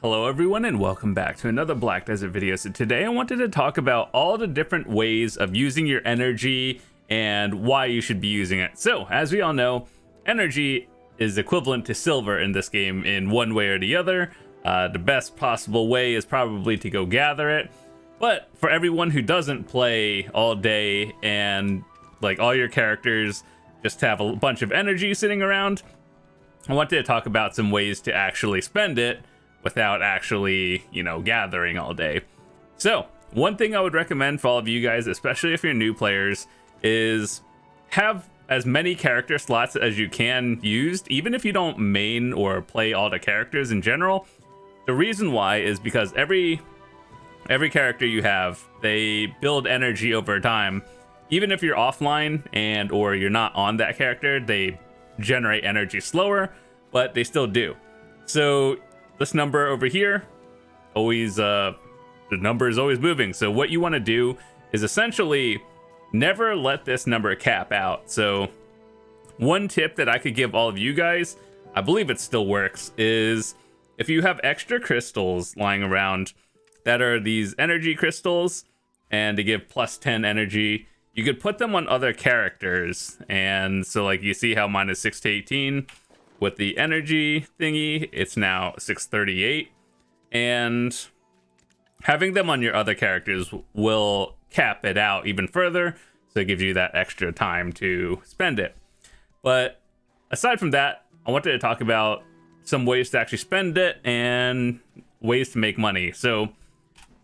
Hello everyone and welcome back to another Black Desert video. So today I wanted to talk about all the different ways of using your energy and why you should be using it. So as we all know, energy is equivalent to silver in this game in one way or the other. The best possible way is probably to go gather it. But for everyone who doesn't play all day and like all your characters just have a bunch of energy sitting around, I wanted to talk about some ways to actually spend it without actually, gathering all day. So one thing I would recommend for all of you guys, especially if you're new players, is have as many character slots as you can used, even if you don't main or play all the characters in general. The reason why is because every character you have, they build energy over time. Even if you're offline and or you're not on that character, they generate energy slower, but they still do. So this number over here, always the number is always moving. So what you want to do is essentially never let this number cap out. So one tip that I could give all of you guys, I believe it still works, is if you have extra crystals lying around that are these energy crystals and they give plus 10 energy, you could put them on other characters. And so like you see how mine is 6 to 18 with the energy thingy, it's now 638, and having them on your other characters will cap it out even further, so it gives you that extra time to spend it. But aside from that, I wanted to talk about some ways to actually spend it and ways to make money. So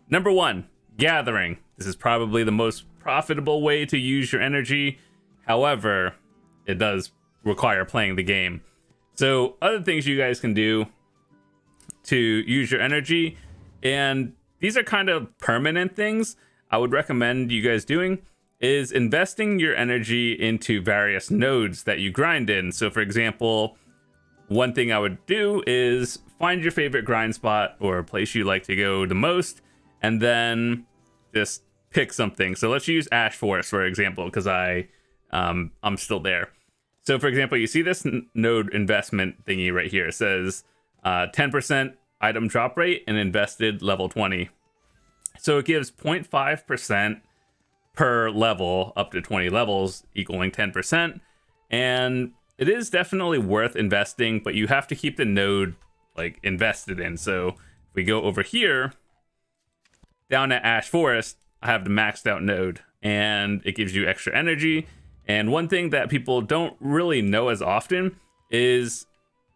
number one, gathering. This is probably the most profitable way to use your energy. However, it does require playing the game. So other things you guys can do to use your energy, and these are kind of permanent things I would recommend you guys doing, is investing your energy into various nodes that you grind in. So for example, one thing I would do is find your favorite grind spot or a place you like to go the most, and then just pick something. So let's use Ash Forest for example, because I'm still there. So for example, you see this node investment thingy right here. It says 10% item drop rate and invested level 20. So it gives 0.5% per level up to 20 levels, equaling 10%. And it is definitely worth investing, but you have to keep the node like invested in. So if we go over here, down at Ash Forest, I have the maxed out node and it gives you extra energy. And one thing that people don't really know as often is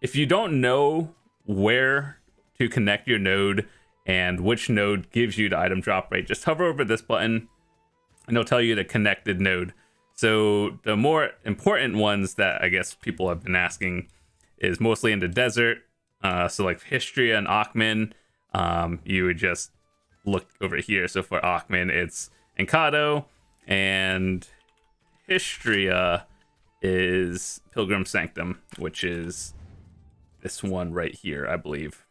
if you don't know where to connect your node and which node gives you the item drop rate, just hover over this button and it'll tell you the connected node. So the more important ones that I guess people have been asking is mostly in the desert. So like Histria and Akhman, you would just look over here. So for Akhman, it's Encado, and Histria is Pilgrim Sanctum, which is this one right here, I believe.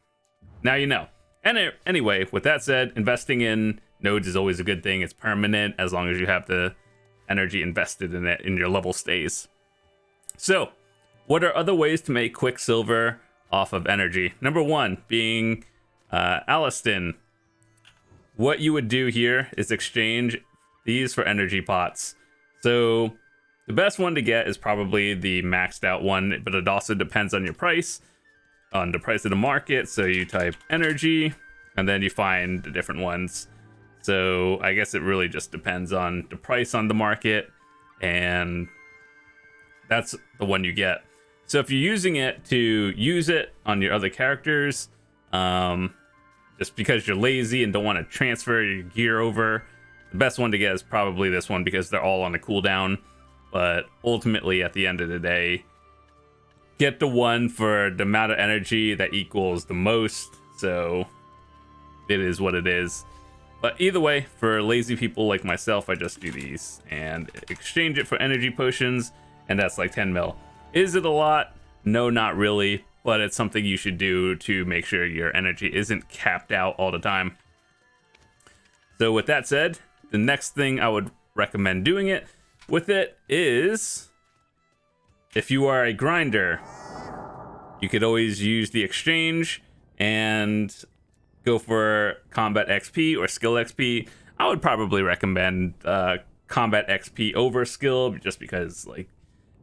Now you know. And anyway, with that said, investing in nodes is always a good thing. It's permanent as long as you have the energy invested in it and your level stays. So, what are other ways to make quick silver off of energy? Number one being Alistin. What you would do here is exchange these for energy pots. So the best one to get is probably the maxed out one, but it also depends on your price, on the price of the market. So you type energy and then you find the different ones. So I guess it really just depends on the price on the market, and that's the one you get. So if you're using it to use it on your other characters, just because you're lazy and don't want to transfer your gear over, the best one to get is probably this one because they're all on a cooldown. But ultimately, at the end of the day, get the one for the amount of energy that equals the most. So it is what it is. But either way, for lazy people like myself, I just do these and exchange it for energy potions, and that's like 10 mil. Is it a lot? No, not really, but it's something you should do to make sure your energy isn't capped out all the time. So with that said, the next thing I would recommend doing it with it is, if you are a grinder, you could always use the exchange and go for combat XP or skill XP. I would probably recommend combat XP over skill, just because like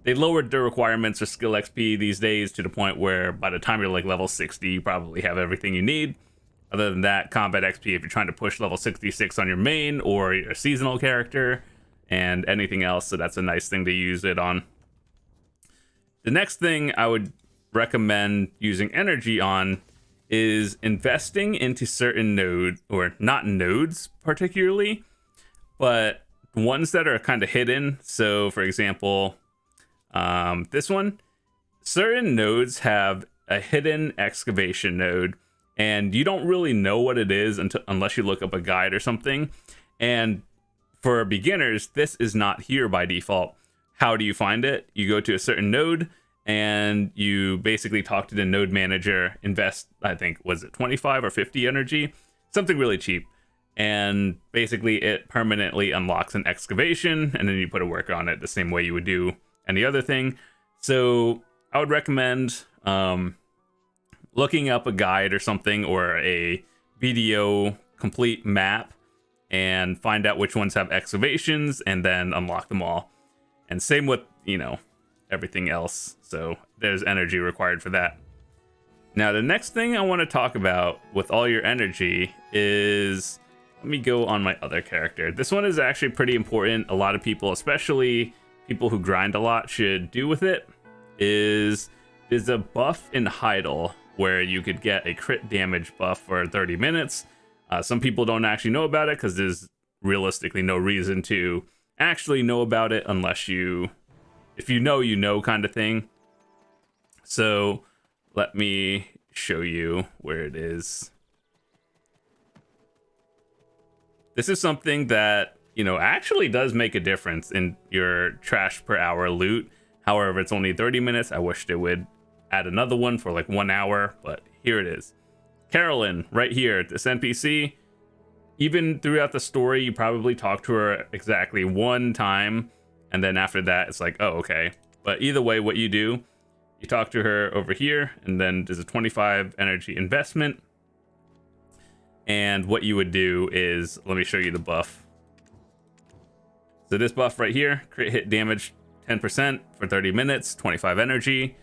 they lowered the requirements for skill XP these days to the point where by the time you're like level 60, you probably have everything you need. Other than that, combat XP if you're trying to push level 66 on your main or your seasonal character and anything else, so that's a nice thing to use it on. The next thing I would recommend using energy on is investing into certain nodes, or not nodes particularly, but ones that are kind of hidden. So for example, this one, certain nodes have a hidden excavation node, and you don't really know what it is unless you look up a guide or something. And for beginners, this is not here by default. How do you find it? You go to a certain node and you basically talk to the node manager, invest, I think, was it 25 or 50 energy? Something really cheap. And basically it permanently unlocks an excavation, and then you put a worker on it the same way you would do any other thing. So I would recommend looking up a guide or something, or a video complete map, and find out which ones have excavations and then unlock them all. And same with, you know, everything else. So there's energy required for that. Now, the next thing I want to talk about with all your energy is, let me go on my other character. This one is actually pretty important. A lot of people, especially people who grind a lot, should do with it. Is a buff in Heidel where you could get a crit damage buff for 30 minutes. Some people don't actually know about it because there's realistically no reason to actually know about it unless if you know kind of thing. So let me show you where it is. This is something that, you know, actually does make a difference in your trash per hour loot. However, it's only 30 minutes. I wish they would add another one for like 1 hour, but here it is. Carolyn, right here, this NPC. Even throughout the story, you probably talk to her exactly 1 time, and then after that, it's like, oh, okay. But either way, what you do, you talk to her over here, and then there's a 25 energy investment. And what you would do is, let me show you the buff. So this buff right here, crit hit damage 10% for 30 minutes, 25 energy.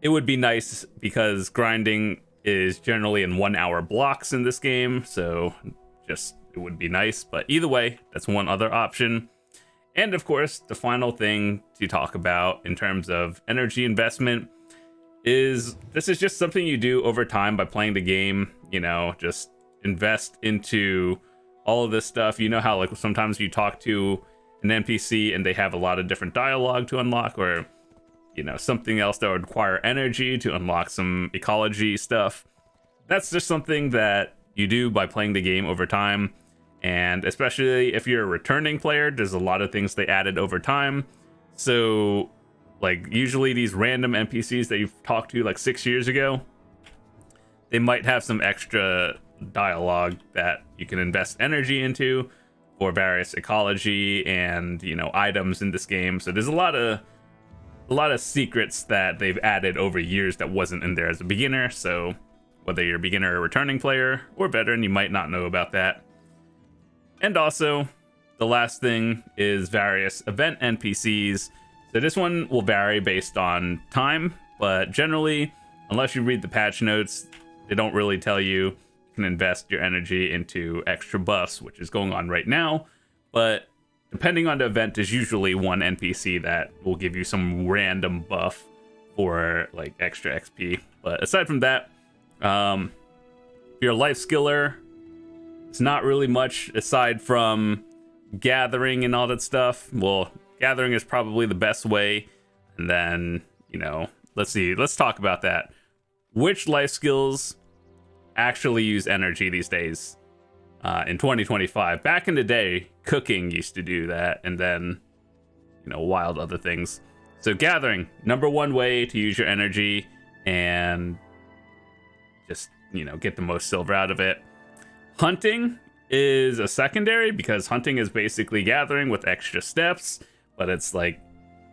It would be nice because grinding is generally in 1 hour blocks in this game, so just it would be nice. But either way, that's one other option. And of course, the final thing to talk about in terms of energy investment is this is just something you do over time by playing the game. You know, just invest into all of this stuff. You know how like sometimes you talk to an NPC and they have a lot of different dialogue to unlock, or you know, something else that would require energy to unlock some ecology stuff. That's just something that you do by playing the game over time. And especially if you're a returning player, there's a lot of things they added over time. So like usually these random NPCs that you've talked to like 6 years ago, they might have some extra dialogue that you can invest energy into for various ecology and, you know, items in this game. So there's a lot of secrets that they've added over years that wasn't in there as a beginner. So whether you're a beginner or returning player or veteran, you might not know about that. And also, the last thing is various event NPCs. So this one will vary based on time, but generally, unless you read the patch notes, they don't really tell you you can invest your energy into extra buffs, which is going on right now. But depending on the event, there's usually one NPC that will give you some random buff for like extra XP. But aside from that, if you're a life skiller, it's not really much aside from gathering and all that stuff. Well, gathering is probably the best way. And then, you know, let's talk about that. Which life skills actually use energy these days in 2025? Back in the day, cooking used to do that, and then, you know, wild other things. So gathering, #1 way to use your energy and just, you know, get the most silver out of it. Hunting is a secondary because hunting is basically gathering with extra steps, but it's like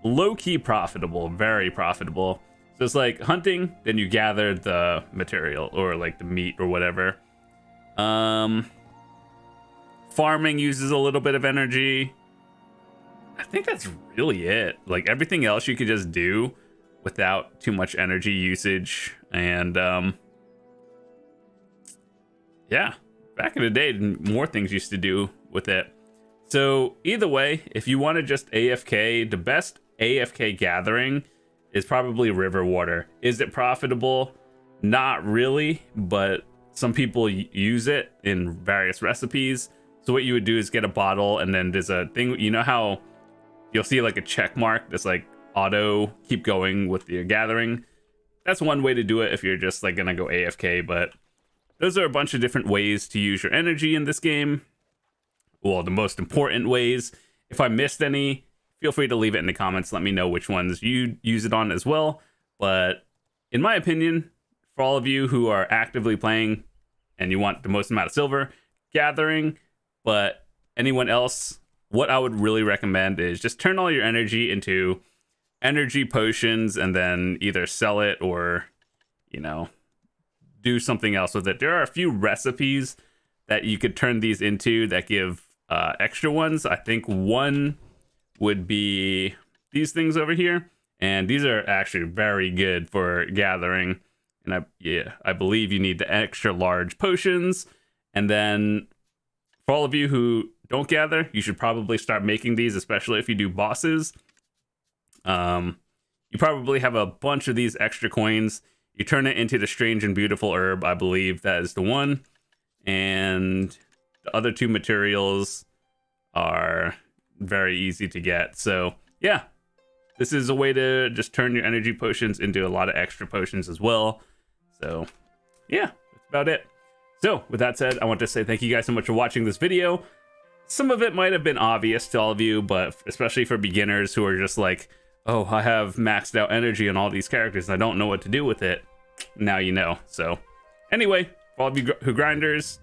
low-key profitable, very profitable. So it's like hunting, then you gather the material or like the meat or whatever. Farming uses a little bit of energy. I think that's really it. Like everything else you could just do without too much energy usage. And yeah, back in the day, more things used to do with it. So either way, if you want to just AFK, the best AFK gathering is probably river water. Is it profitable? Not really, but some people use it in various recipes. So what you would do is get a bottle, and then there's a thing, you know how you'll see like a check mark that's like auto keep going with your gathering. That's one way to do it if you're just like gonna go AFK, but those are a bunch of different ways to use your energy in this game. Well, the most important ways. If I missed any, feel free to leave it in the comments. Let me know which ones you use it on as well. But in my opinion, for all of you who are actively playing and you want the most amount of silver, gathering. But anyone else, what I would really recommend is just turn all your energy into energy potions and then either sell it or, you know, do something else with it. There are a few recipes that you could turn these into that give extra ones. I think one would be these things over here, and these are actually very good for gathering. And I believe you need the extra large potions. And then for all of you who don't gather, you should probably start making these, especially if you do bosses. You probably have a bunch of these extra coins. You turn it into the strange and beautiful herb. I believe that is the one. And the other two materials are very easy to get. So yeah, this is a way to just turn your energy potions into a lot of extra potions as well. So yeah, that's about it. So with that said, I want to say thank you guys so much for watching this video. Some of it might have been obvious to all of you, but especially for beginners who are just like, oh, I have maxed out energy on all these characters and I don't know what to do with it. Now you know. So anyway, for all of you who grinders,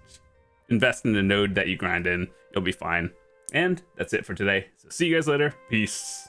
invest in the node that you grind in. You'll be fine. And that's it for today. So see you guys later. Peace.